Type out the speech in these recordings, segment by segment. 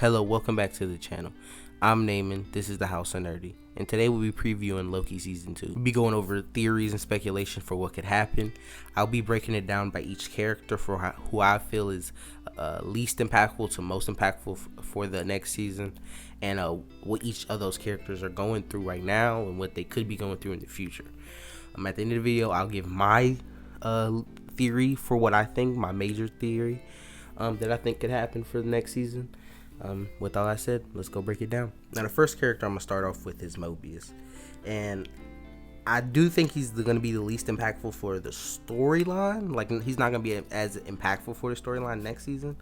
Hello, welcome back to the channel. I'm Naaman, this is the House of Nerdy, and today we'll be previewing Loki Season 2. We'll be going over theories and speculation for what could happen. I'll be breaking it down by each character for who I feel is least impactful to most impactful for the next season, and what each of those characters are going through right now and what they could be going through in the future. At the end of the video, I'll give my theory for what I think, my major theory that I think could happen for the next season. With all that said, let's go break it down. Now, the first character I'm going to start off with is Mobius. And I do think he's going to be the least impactful for the storyline. Like, he's not going to be as impactful for the storyline next season.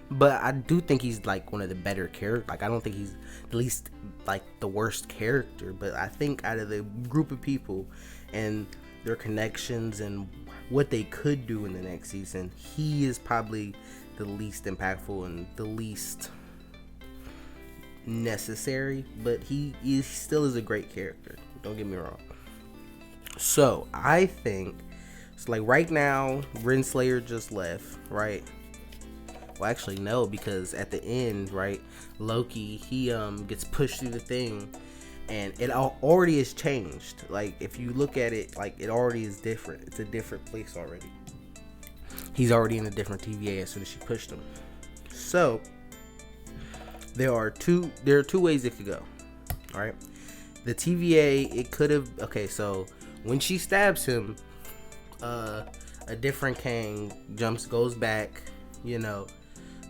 But I do think he's, like, one of the better characters. Like, I don't think he's the least, like, the worst character. But I think out of the group of people and their connections and what they could do in the next season, he is probably the least impactful and the least necessary, but he still is a great character, don't get me wrong. So I think it's like right now Rennslayer just left, right? Well, actually no, because at the end, right, Loki, he gets pushed through the thing and it already has changed. Like, if you look at it, like, it already is different. It's a different place already. He's already in a different TVA as soon as she pushed him. So there are two ways it could go. All right, the TVA, it could have, okay, so when she stabs him, a different Kang goes back,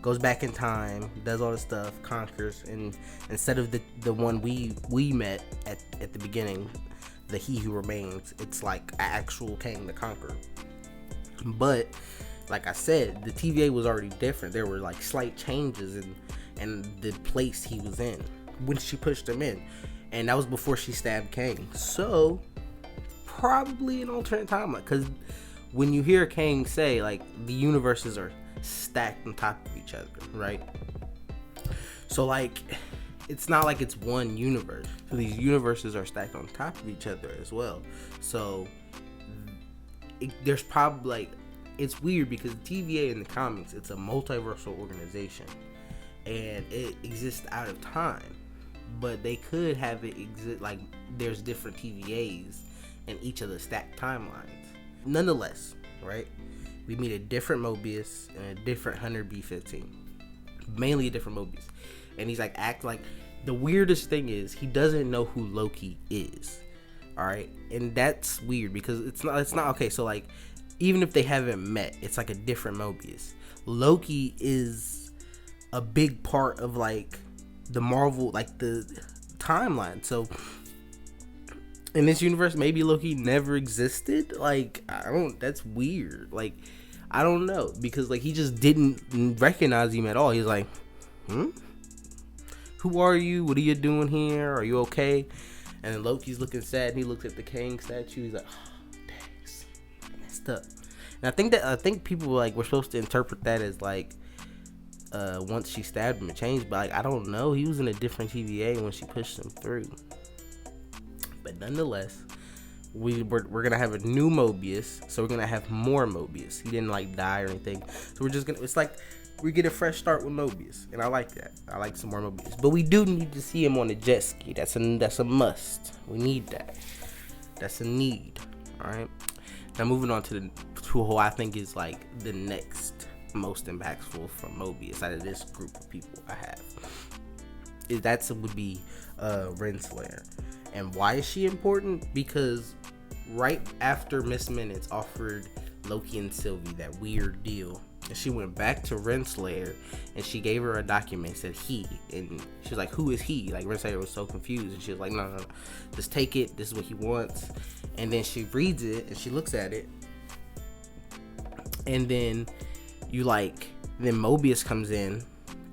goes back in time, does all the stuff, conquers, and instead of the one we met at the beginning, the He Who Remains, it's like an actual Kang the Conqueror. But like I said, the TVA was already different. There were like slight changes in the place he was in when she pushed him in, and that was before she stabbed Kang. So probably an alternate timeline, because when you hear Kang say, like, the universes are stacked on top of each other, right? So, like, it's not like it's one universe. So these universes are stacked on top of each other as well. So there's probably, like, it's weird because the TVA in the comics, it's a multiversal organization and it exists out of time, but they could have it exist like there's different TVAs in each of the stacked timelines. Nonetheless, right, we meet a different Mobius and a different Hunter B-15, mainly a different Mobius, and he's like the weirdest thing is he doesn't know who Loki is. All right, and that's weird because it's not okay. So, like, even if they haven't met, it's like a different Mobius. Loki is a big part of, like, the Marvel, like, the timeline. So in this universe, maybe Loki never existed. Like, that's weird. Like, I don't know, because, like, he just didn't recognize him at all. He's like, who are you? What are you doing here? Are you okay? And then Loki's looking sad, and he looks at the Kang statue. He's like, oh, dang, I messed up. And I think people, like, were supposed to interpret that as, like, once she stabbed him, it changed. But, like, I don't know. He was in a different TVA when she pushed him through. But nonetheless, we're gonna have a new Mobius, so we're gonna have more Mobius. He didn't, like, die or anything. So we're just gonna, it's like we get a fresh start with Mobius, and I like that. I like some more Mobius, but we do need to see him on a jet ski. That's a must. We need that. That's a need. All right. Now moving on to who I think is, like, the next most impactful from Mobius out of this group of people I have. Would be Rennslayer. And why is she important? Because right after Miss Minutes offered Loki and Sylvie that weird deal, and she went back to Rennslayer and she gave her a document, said he, and she was like, who is he? Like, Rennslayer was so confused, and she was like, no, just take it, this is what he wants. And then she reads it and she looks at it, and then then Mobius comes in,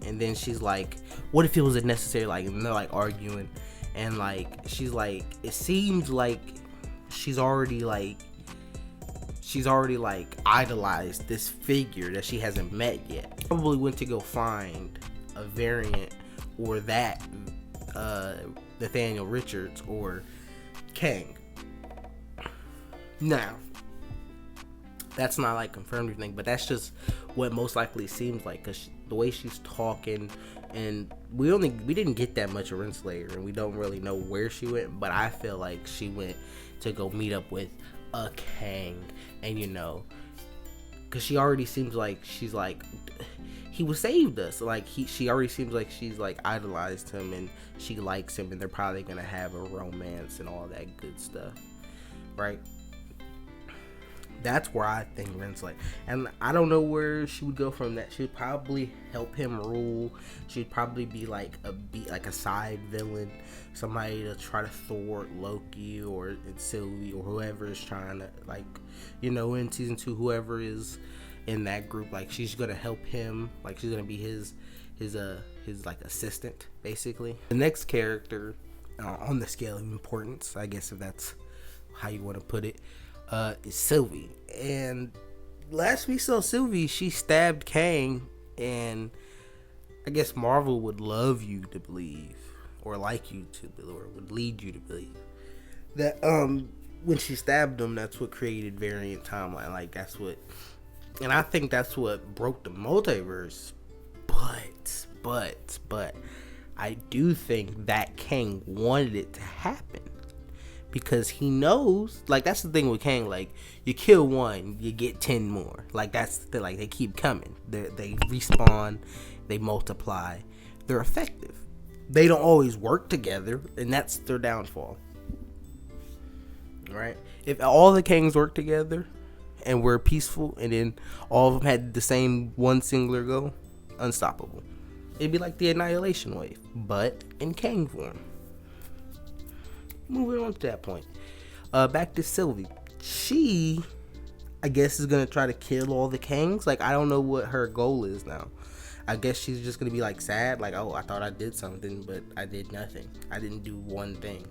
and then she's like, what if it was unnecessary? Like, and they're, like, arguing, and, like, she's like, it seems like she's already idolized this figure that she hasn't met yet. Probably went to go find a variant, or that Nathaniel Richards or Kang. Now, that's not, like, confirmed or anything, but that's just what most likely seems like, because the way she's talking And we didn't get that much of Rennslayer, and we don't really know where she went, but I feel like she went to go meet up with a Kang. And because she already seems like she's like, he was saved us, like she already seems like she's like idolized him and she likes him, and they're probably gonna have a romance and all that good stuff, right? That's where I think Rennslayer, and I don't know where she would go from that. She'd probably help him rule. She'd probably be like a side villain, somebody to try to thwart Loki or Sylvie or whoever is trying to, like, in season 2, whoever is in that group, like she's gonna help him, like she's gonna be his like assistant, basically. The next character on the scale of importance, I guess, if that's how you want to put it, is Sylvie. And last we saw Sylvie, she stabbed Kang, and I guess Marvel would love you to believe, or like you to believe, or would lead you to believe that when she stabbed him, that's what created variant timeline. Like that's what, and I think that's what broke the multiverse. But I do think that Kang wanted it to happen, because he knows, like, that's the thing with Kang, like, you kill one, you get 10 more. Like, that's the thing, like, they keep coming. They respawn, they multiply, they're effective. They don't always work together, and that's their downfall. Right? If all the Kangs work together and were peaceful, and then all of them had the same one singular goal, unstoppable. It'd be like the Annihilation Wave, but in Kang form. Moving on to that point. Back to Sylvie. She, I guess, is going to try to kill all the Kangs. Like, I don't know what her goal is now. I guess she's just going to be, like, sad. Like, oh, I thought I did something, but I did nothing. I didn't do one thing.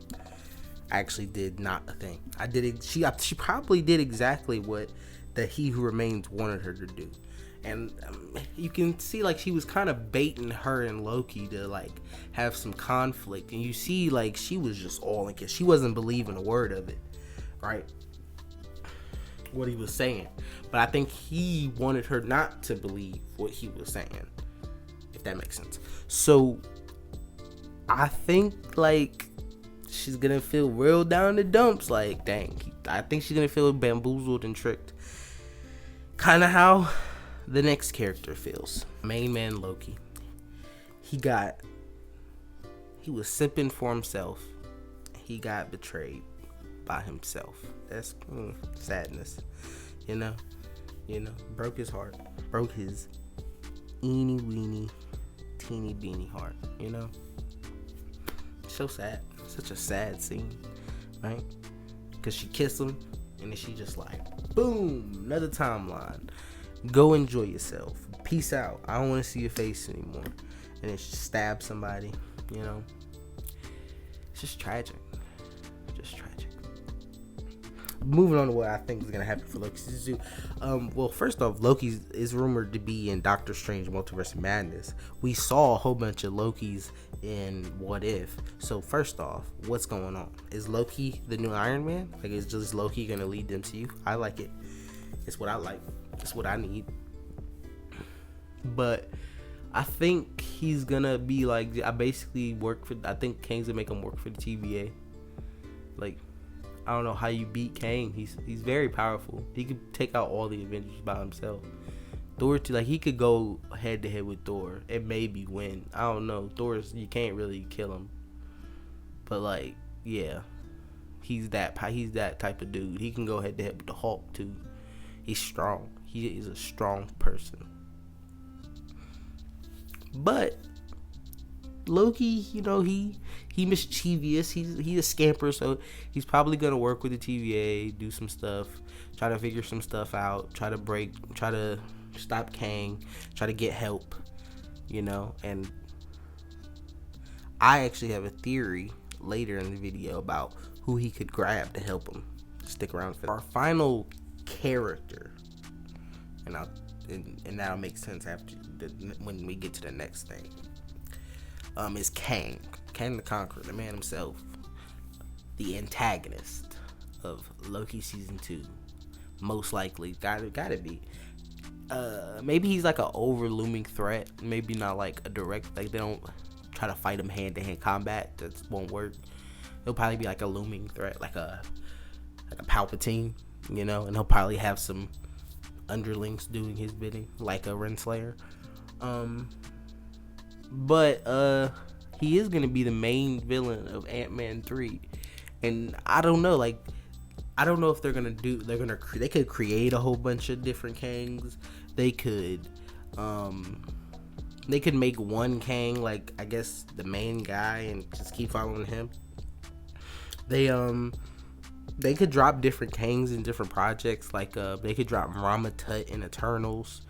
I actually did not a thing. I did it. She probably did exactly what the He Who Remains wanted her to do. And you can see, like, she was kind of baiting her and Loki to, like, have some conflict. And you see, like, she was just all in, because she wasn't believing a word of it, right? What he was saying. But I think he wanted her not to believe what he was saying, if that makes sense. So I think, like, she's going to feel real down in the dumps. Like, dang. I think she's going to feel bamboozled and tricked. Kind of how the next character feels. Main man Loki. He was simping for himself. He got betrayed by himself. That's sadness. Broke his heart. Broke his eeny weeny teeny beeny heart. So sad. Such a sad scene, right? Because she kissed him, and then she just like, boom, another timeline. Go enjoy yourself. Peace out. I don't want to see your face anymore. And then she stabs somebody, It's just tragic. Just tragic. Moving on to what I think is going to happen for Loki season 2. Well, first off, Loki is rumored to be in Doctor Strange Multiverse of Madness. We saw a whole bunch of Lokis in What If. So first off, what's going on? Is Loki the new Iron Man? Like, is just Loki going to lead them to you? I like it. It's what I like. It's what I need. But I think he's gonna be like, I think Kang's gonna make him work for the TVA. Like, I don't know how you beat Kang. He's very powerful. He could take out all the Avengers by himself. Thor, he could go head to head with Thor and maybe win. I don't know. Thor's, you can't really kill him. But like, yeah, he's that type of dude. He can go head to head with the Hulk too. He's strong. He is a strong person. But Loki, he mischievous. He's a scamper, so he's probably gonna work with the TVA, do some stuff, try to figure some stuff out, try to stop Kang, try to get help, And I actually have a theory later in the video about who he could grab to help him. Stick around for our final character, and that'll make sense when we get to the next thing. Is Kang the Conqueror, the man himself, the antagonist of Loki season 2, most likely. Gotta be. maybe he's like a over looming threat. Maybe not like a direct, like they don't try to fight him hand to hand combat. That won't work. He'll probably be like a looming threat, like a Palpatine, you know, and he'll probably have some underlings doing his bidding, like a Rennslayer. But he is gonna be the main villain of Ant-Man 3, and I don't know, like, I don't know if they could create a whole bunch of different Kangs. They could make one Kang, like, I guess the main guy, and just keep following him. They could drop different Kangs in different projects, like they could drop Rama Tut in Eternals.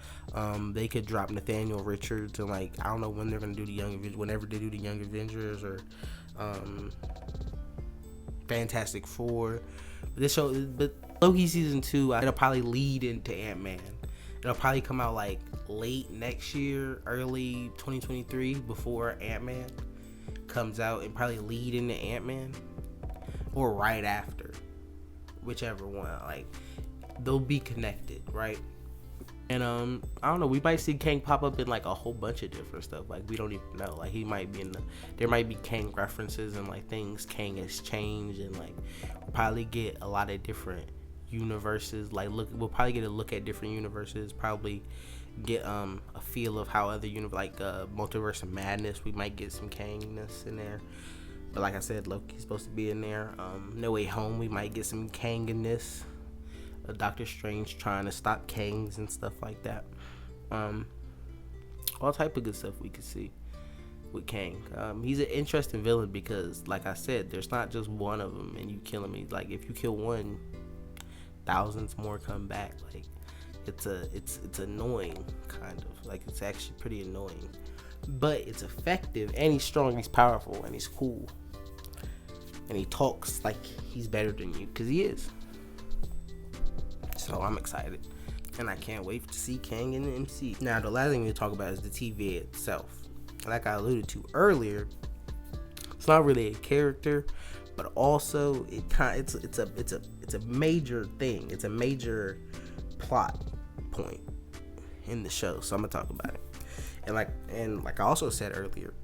They could drop Nathaniel Richards, and like, I don't know when they're gonna do whenever they do the Young Avengers, or Fantastic Four. But Loki season 2, it'll probably lead into Ant-Man. It'll probably come out like late next year, early 2023, before Ant-Man comes out, and probably lead into Ant-Man, or right after, whichever one. Like, they'll be connected, right? And I don't know, we might see Kang pop up in like a whole bunch of different stuff. Like, we don't even know. Like, he might be there might be Kang references and like things Kang has changed, and like we'll probably get a lot of different universes. Like, we'll probably get a look at different universes. Probably get a feel of how other like Multiverse of Madness. We might get some Kangness in there. But like I said, Loki's supposed to be in there. No Way Home, we might get some Kang-ness. Doctor Strange trying to stop Kangs and stuff like that. All type of good stuff we could see with Kang. He's an interesting villain because, like I said, there's not just one of them and you kill him. Like, if you kill one, thousands more come back. Like, it's annoying, kind of. Like, it's actually pretty annoying. But it's effective, and he's strong, he's powerful, and he's cool. And he talks like he's better than you, because he is. So I'm excited, and I can't wait to see Kang in the MC. Now, the last thing we'll talk about is the TVA itself. Like I alluded to earlier, it's not really a character, but also it's a major thing. It's a major plot point in the show. So I'm gonna talk about it. And like I also said earlier,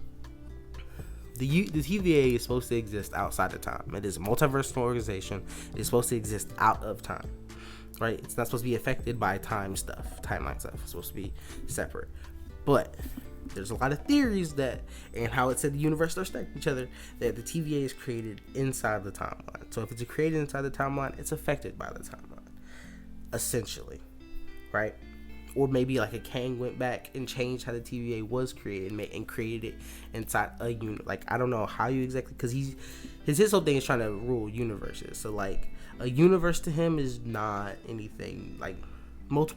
the TVA is supposed to exist outside of time. It is a multiversal organization. It's supposed to exist out of time. Right? It's not supposed to be affected by timeline stuff. It's supposed to be separate. But there's a lot of theories and how it said the universe affect each other, that the TVA is created inside the timeline. So if it's created inside the timeline, it's affected by the timeline, essentially, right? Or maybe like a Kang went back and changed how the TVA was created and created it inside a unit. Like, I don't know how you exactly, because his whole thing is trying to rule universes. So like, a universe to him is not anything like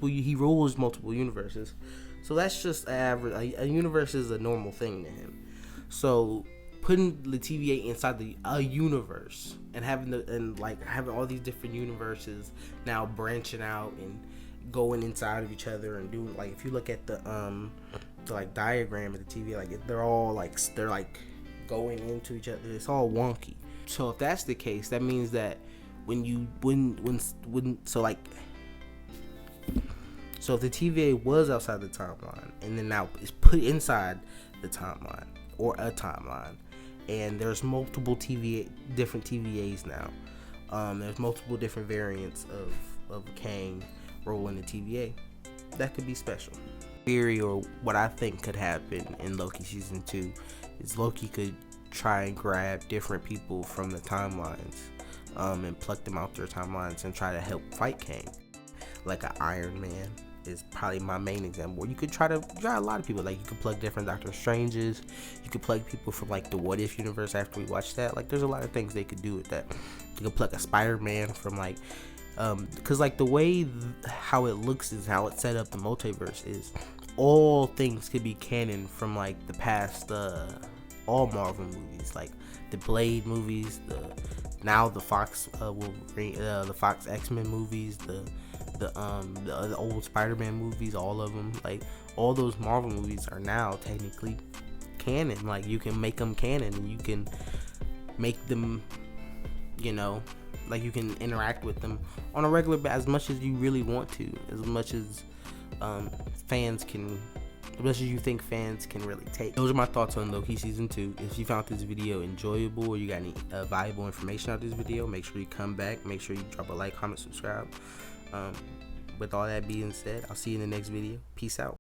he rules multiple universes. So that's just average. A universe is a normal thing to him. So putting the TVA inside a universe and having all these different universes now branching out and going inside of each other and doing, like, if you look at the like diagram of the TVA, like they're going into each other. It's all wonky. So if that's the case, that means that so if the TVA was outside the timeline and then now is put inside the timeline or a timeline, and there's multiple different TVAs now, there's multiple different variants of Kang rolling the TVA, that could be special. Theory, or what I think could happen in Loki season 2, is Loki could try and grab different people from the timelines, and pluck them out their timelines and try to help fight Kang. Like an Iron Man is probably my main example. You could try a lot of people. Like, you could plug different Doctor Stranges. You could plug people from like the What If universe after we watch that. Like, there's a lot of things they could do with that. You could plug a Spider-Man from like, because like the way how it looks is how it's set up. The multiverse is all things could be canon from like the past, all Marvel movies, like the Blade movies, the Fox Wolverine, the Fox X-Men movies, the old Spider-Man movies, all of them. Like, all those Marvel movies are now technically canon. Like, you can make them canon, and you can make them, like, you can interact with them on a regular basis as much as you really want to, as much as fans can, as much as you think fans can really take. Those are my thoughts on Loki season 2. If you found this video enjoyable or you got any valuable information out of this video, make sure you come back. Make sure you drop a like, comment, subscribe. With all that being said, I'll see you in the next video. Peace out.